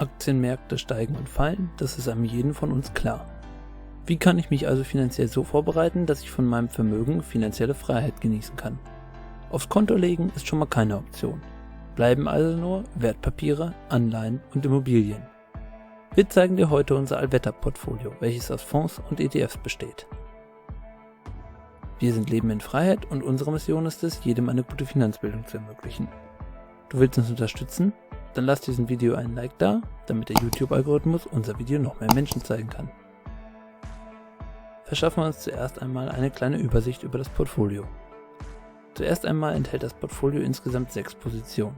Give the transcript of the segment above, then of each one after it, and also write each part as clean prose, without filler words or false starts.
Aktienmärkte steigen und fallen, das ist einem jeden von uns klar. Wie kann ich mich also finanziell so vorbereiten, dass ich von meinem Vermögen finanzielle Freiheit genießen kann? Aufs Konto legen ist schon mal keine Option. Bleiben also nur Wertpapiere, Anleihen und Immobilien. Wir zeigen dir heute unser Allwetterportfolio, welches aus Fonds und ETFs besteht. Wir sind Leben in Freiheit und unsere Mission ist es, jedem eine gute Finanzbildung zu ermöglichen. Du willst uns unterstützen? Dann lass diesem Video einen Like da, damit der YouTube-Algorithmus unser Video noch mehr Menschen zeigen kann. Verschaffen wir uns zuerst einmal eine kleine Übersicht über das Portfolio. Zuerst einmal enthält das Portfolio insgesamt 6 Positionen.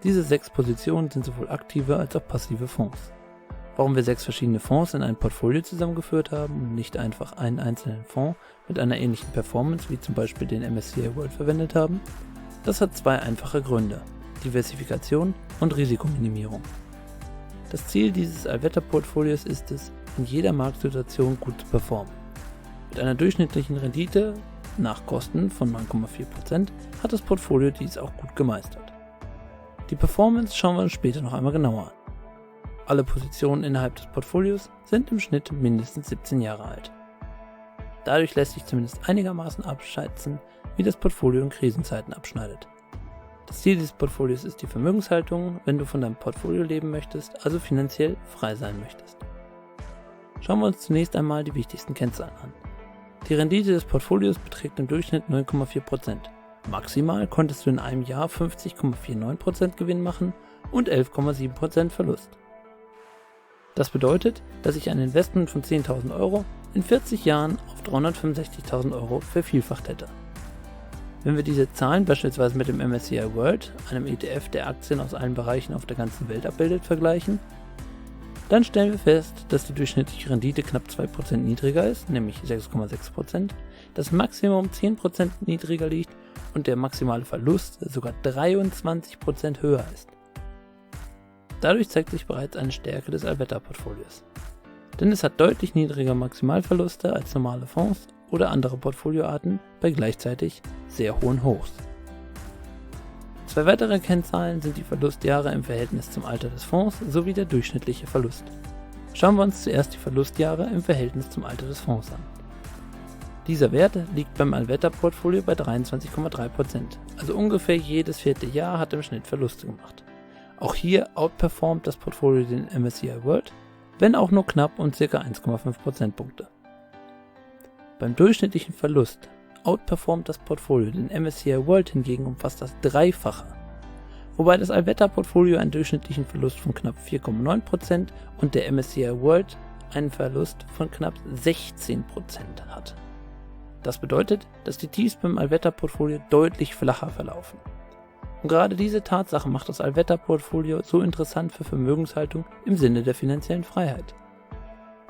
Diese 6 Positionen sind sowohl aktive als auch passive Fonds. Warum wir 6 verschiedene Fonds in ein Portfolio zusammengeführt haben und nicht einfach einen einzelnen Fonds mit einer ähnlichen Performance wie zum Beispiel den MSCI World verwendet haben, das hat 2 einfache Gründe: Diversifikation und Risikominimierung. Das Ziel dieses Allwetterportfolios ist es, in jeder Marktsituation gut zu performen. Mit einer durchschnittlichen Rendite nach Kosten von 9,4% hat das Portfolio dies auch gut gemeistert. Die Performance schauen wir uns später noch einmal genauer an. Alle Positionen innerhalb des Portfolios sind im Schnitt mindestens 17 Jahre alt. Dadurch lässt sich zumindest einigermaßen abschätzen, wie das Portfolio in Krisenzeiten abschneidet. Das Ziel dieses Portfolios ist die Vermögenshaltung, wenn du von deinem Portfolio leben möchtest, also finanziell frei sein möchtest. Schauen wir uns zunächst einmal die wichtigsten Kennzahlen an. Die Rendite des Portfolios beträgt im Durchschnitt 9,4%. Maximal konntest du in einem Jahr 50,49% Gewinn machen und 11,7% Verlust. Das bedeutet, dass sich ein Investment von 10.000 Euro in 40 Jahren auf 365.000 Euro vervielfacht hätte. Wenn wir diese Zahlen beispielsweise mit dem MSCI World, einem ETF, der Aktien aus allen Bereichen auf der ganzen Welt abbildet, vergleichen, dann stellen wir fest, dass die durchschnittliche Rendite knapp 2% niedriger ist, nämlich 6,6%, das Maximum 10% niedriger liegt und der maximale Verlust sogar 23% höher ist. Dadurch zeigt sich bereits eine Stärke des Allwetterportfolios. Denn es hat deutlich niedrigere Maximalverluste als normale Fonds oder andere Portfolioarten bei gleichzeitig sehr hohen Hochs. 2 weitere Kennzahlen sind die Verlustjahre im Verhältnis zum Alter des Fonds sowie der durchschnittliche Verlust. Schauen wir uns zuerst die Verlustjahre im Verhältnis zum Alter des Fonds an. Dieser Wert liegt beim Allwetterportfolio bei 23,3%, also ungefähr jedes 4. Jahr hat im Schnitt Verluste gemacht. Auch hier outperformt das Portfolio den MSCI World, wenn auch nur knapp um ca. 1,5 Prozentpunkte. Beim durchschnittlichen Verlust outperformt das Portfolio den MSCI World hingegen um fast das Dreifache, wobei das Allwetterportfolio einen durchschnittlichen Verlust von knapp 4,9% und der MSCI World einen Verlust von knapp 16% hat. Das bedeutet, dass die Tiefs beim Allwetterportfolio deutlich flacher verlaufen. Und gerade diese Tatsache macht das Allwetterportfolio so interessant für Vermögenshaltung im Sinne der finanziellen Freiheit.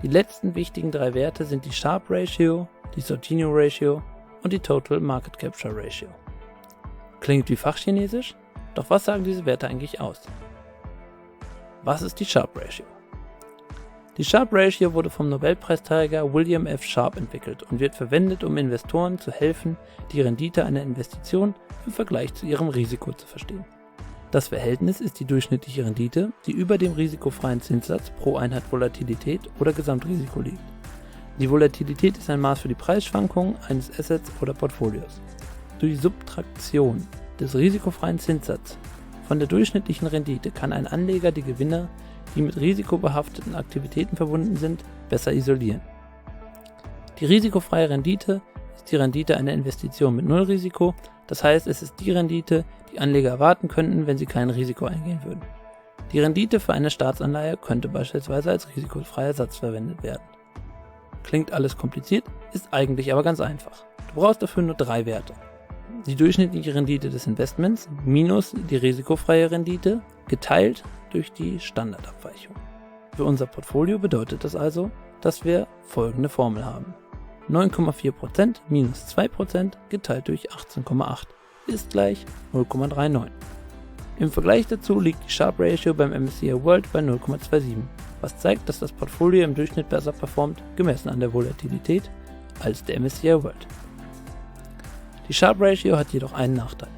Die letzten wichtigen 3 Werte sind die Sharpe Ratio, die Sortino Ratio und die Total Market Capture Ratio. Klingt wie Fachchinesisch, doch was sagen diese Werte eigentlich aus? Was ist die Sharpe Ratio? Die Sharpe Ratio wurde vom Nobelpreisträger William F. Sharpe entwickelt und wird verwendet, um Investoren zu helfen, die Rendite einer Investition im Vergleich zu ihrem Risiko zu verstehen. Das Verhältnis ist die durchschnittliche Rendite, die über dem risikofreien Zinssatz pro Einheit Volatilität oder Gesamtrisiko liegt. Die Volatilität ist ein Maß für die Preisschwankungen eines Assets oder Portfolios. Durch die Subtraktion des risikofreien Zinssatzes von der durchschnittlichen Rendite kann ein Anleger die Gewinne, die mit risikobehafteten Aktivitäten verbunden sind, besser isolieren. Die risikofreie Rendite ist die Rendite einer Investition mit Nullrisiko, das heißt, es ist die Rendite, die Anleger erwarten könnten, wenn sie kein Risiko eingehen würden. Die Rendite für eine Staatsanleihe könnte beispielsweise als risikofreier Satz verwendet werden. Klingt alles kompliziert, ist eigentlich aber ganz einfach. Du brauchst dafür nur 3 Werte. Die durchschnittliche Rendite des Investments minus die risikofreie Rendite geteilt durch die Standardabweichung. Für unser Portfolio bedeutet das also, dass wir folgende Formel haben. 9,4% minus 2% geteilt durch 18,8 ist gleich 0,39. Im Vergleich dazu liegt die Sharpe Ratio beim MSCI World bei 0,27, was zeigt, dass das Portfolio im Durchschnitt besser performt, gemessen an der Volatilität, als der MSCI World. Die Sharpe Ratio hat jedoch einen Nachteil.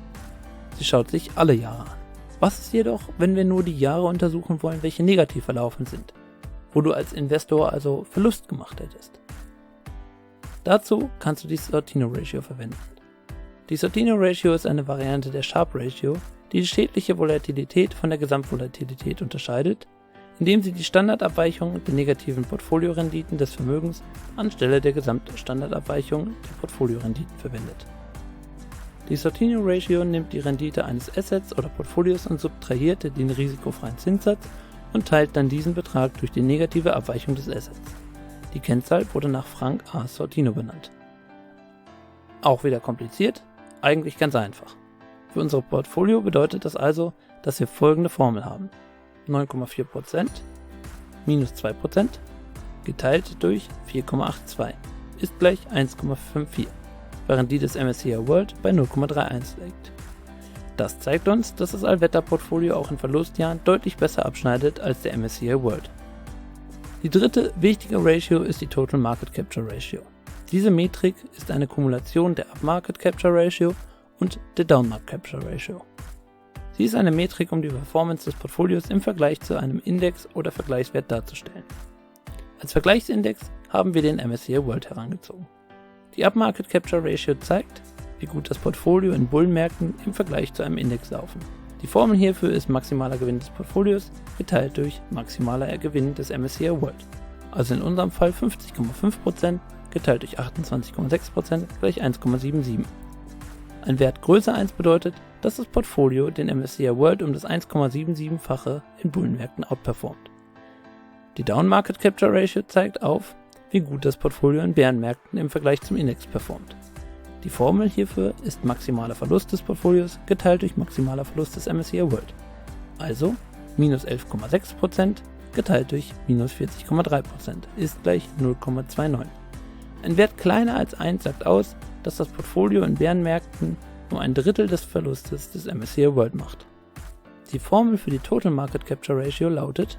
Sie schaut sich alle Jahre an. Was ist jedoch, wenn wir nur die Jahre untersuchen wollen, welche negativ verlaufen sind, wo du als Investor also Verlust gemacht hättest? Dazu kannst du die Sortino Ratio verwenden. Die Sortino Ratio ist eine Variante der Sharpe Ratio, die schädliche Volatilität von der Gesamtvolatilität unterscheidet, indem sie die Standardabweichung der negativen Portfoliorenditen des Vermögens anstelle der Gesamtstandardabweichung der Portfoliorenditen verwendet. Die Sortino Ratio nimmt die Rendite eines Assets oder Portfolios und subtrahiert den risikofreien Zinssatz und teilt dann diesen Betrag durch die negative Abweichung des Assets. Die Kennzahl wurde nach Frank A. Sortino benannt. Auch wieder kompliziert, eigentlich ganz einfach. Für unser Portfolio bedeutet das also, dass wir folgende Formel haben: 9,4% minus 2% geteilt durch 4,82 ist gleich 1,54, während die des MSCI World bei 0,31 liegt. Das zeigt uns, dass das Allwetterportfolio auch in Verlustjahren deutlich besser abschneidet als der MSCI World. Die dritte wichtige Ratio ist die Total Market Capture Ratio. Diese Metrik ist eine Kumulation der Up Market Capture Ratio und der Down Market Capture Ratio. Sie ist eine Metrik, um die Performance des Portfolios im Vergleich zu einem Index oder Vergleichswert darzustellen. Als Vergleichsindex haben wir den MSCI World herangezogen. Die Up Market Capture Ratio zeigt, wie gut das Portfolio in Bullenmärkten im Vergleich zu einem Index laufen. Die Formel hierfür ist maximaler Gewinn des Portfolios geteilt durch maximaler Gewinn des MSCI World. Also in unserem Fall 50,5% geteilt durch 28,6% gleich 1,77. Ein Wert größer 1 bedeutet, dass das Portfolio den MSCI World um das 1,77-fache in Bullenmärkten outperformt. Die Down Market Capture Ratio zeigt auf, wie gut das Portfolio in Bärenmärkten im Vergleich zum Index performt. Die Formel hierfür ist maximaler Verlust des Portfolios geteilt durch maximaler Verlust des MSCI World. Also minus 11,6% geteilt durch minus 40,3% ist gleich 0,29. Ein Wert kleiner als 1 sagt aus, dass das Portfolio in Bärenmärkten nur ein Drittel des Verlustes des MSCI World macht. Die Formel für die Total Market Capture Ratio lautet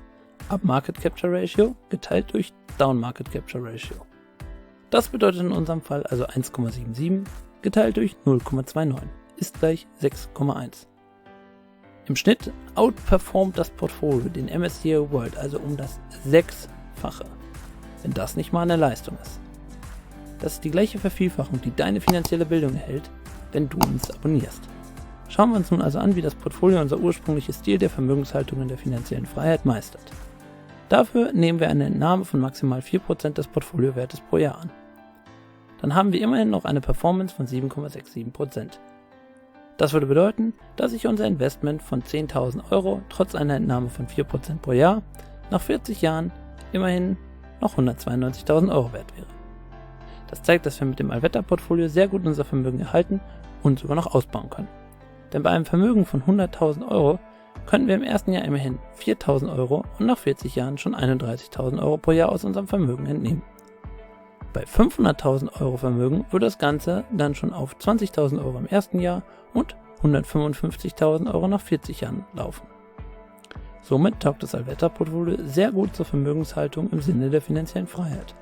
Up Market Capture Ratio geteilt durch Down Market Capture Ratio. Das bedeutet in unserem Fall also 1,77 geteilt durch 0,29 ist gleich 6,1. Im Schnitt outperformt das Portfolio den MSCI World also um das 6-fache, wenn das nicht mal eine Leistung ist. Das ist die gleiche Vervielfachung, die deine finanzielle Bildung erhält, wenn du uns abonnierst. Schauen wir uns nun also an, wie das Portfolio unser ursprüngliches Ziel der Vermögenshaltung in der finanziellen Freiheit meistert. Dafür nehmen wir eine Entnahme von maximal 4% des Portfoliowertes pro Jahr an. Dann haben wir immerhin noch eine Performance von 7,67%. Das würde bedeuten, dass sich unser Investment von 10.000 Euro trotz einer Entnahme von 4% pro Jahr nach 40 Jahren immerhin noch 192.000 Euro wert wäre. Das zeigt, dass wir mit dem Allwetterportfolio sehr gut unser Vermögen erhalten und sogar noch ausbauen können. Denn bei einem Vermögen von 100.000 Euro könnten wir im ersten Jahr immerhin 4.000 Euro und nach 40 Jahren schon 31.000 Euro pro Jahr aus unserem Vermögen entnehmen. Bei 500.000 Euro Vermögen würde das Ganze dann schon auf 20.000 Euro im ersten Jahr und 155.000 Euro nach 40 Jahren laufen. Somit taugt das Allwetterportfolio sehr gut zur Vermögenshaltung im Sinne der finanziellen Freiheit.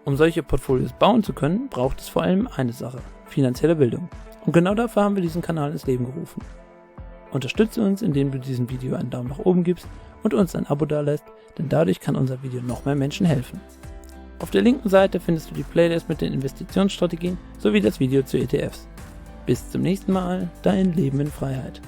Um solche Portfolios bauen zu können, braucht es vor allem eine Sache: finanzielle Bildung. Und genau dafür haben wir diesen Kanal ins Leben gerufen. Unterstütze uns, indem du diesem Video einen Daumen nach oben gibst und uns ein Abo dalässt, denn dadurch kann unser Video noch mehr Menschen helfen. Auf der linken Seite findest du die Playlist mit den Investitionsstrategien sowie das Video zu ETFs. Bis zum nächsten Mal, dein Leben in Freiheit.